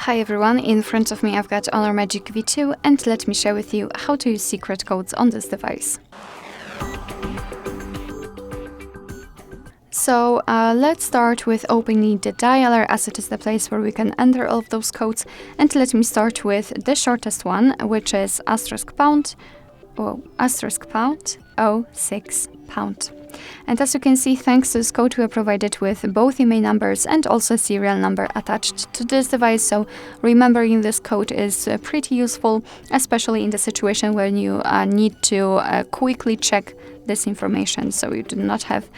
Hi everyone, in front of me I've got Honor Magic V2 and let me share with you how to use secret codes on this device. So let's start with opening the dialer, as it is the place where we can enter all of those codes, and let me start with the shortest one, which is *##, *##06#. And as you can see, thanks to this code, we are provided with both email numbers and also a serial number attached to this device. So remembering this code is pretty useful, especially in the situation when you need to quickly check this information, so you do not have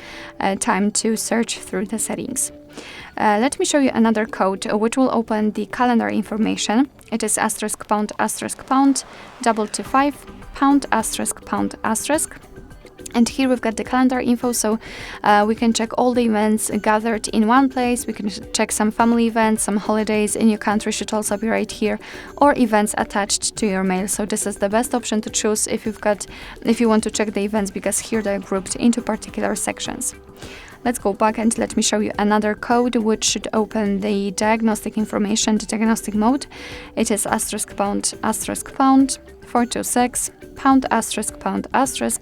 time to search through the settings. Let me show you another code which will open the calendar information. It is *##, *225, ###. And here we've got the calendar info, so we can check all the events gathered in one place. We can check some family events, some holidays in your country should also be right here, or events attached to your mail. So this is the best option to choose if you want to check the events, because here they're grouped into particular sections. Let's go back and let me show you another code which should open the diagnostic information, the diagnostic mode. It is *##, *426, ###.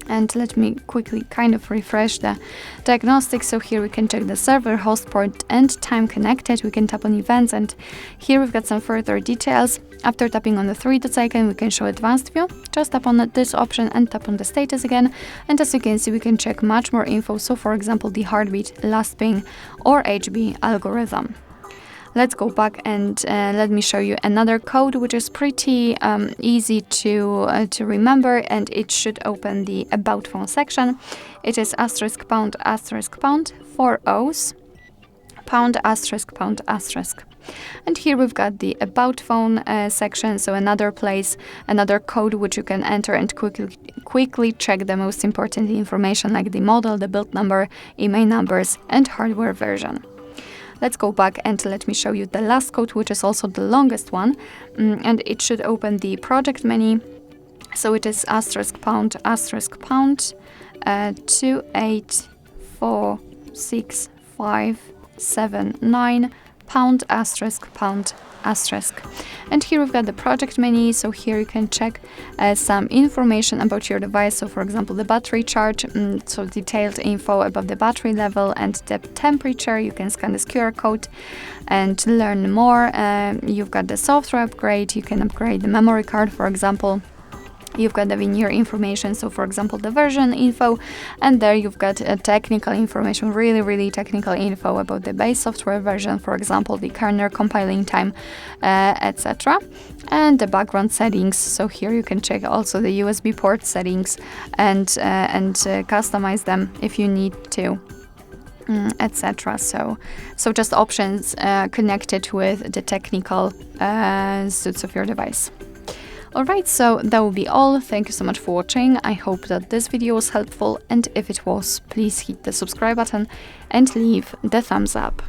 And let me quickly kind of refresh the diagnostic. So here we can check the server, host port, and time connected. We can tap on events, and here we've got some further details. After tapping on the three dots icon, we can show advanced view. Just tap on this option and tap on the status again. And as you can see, we can check much more info. So for example, the heartbeat, last ping, or HB algorithm. Let's go back and let me show you another code which is pretty easy to remember, and it should open the About Phone section. It is *##, 4 O's, ###. And here we've got the About Phone section, so another place, another code which you can enter and quickly check the most important information, like the model, the build number, email numbers, and hardware version. Let's go back and let me show you the last code, which is also the longest one, and it should open the project menu. So it is *##, 284657 ###. And here we've got the project menu, so here you can check some information about your device. So for example, the battery charge, so detailed info about the battery level and the temperature. You can scan this QR code and learn more. You've got the software upgrade. You can upgrade the memory card, for example. You've got the veneer information, so for example the version info, and there you've got technical information, really technical info about the base software version, for example the kernel compiling time, etc. And the background settings, so here you can check also the USB port settings and customize them if you need to, etc. So just options connected with the technical suits of your device. Alright, so that will be all. Thank you so much for watching. I hope that this video was helpful, and if it was, please hit the subscribe button and leave the thumbs up.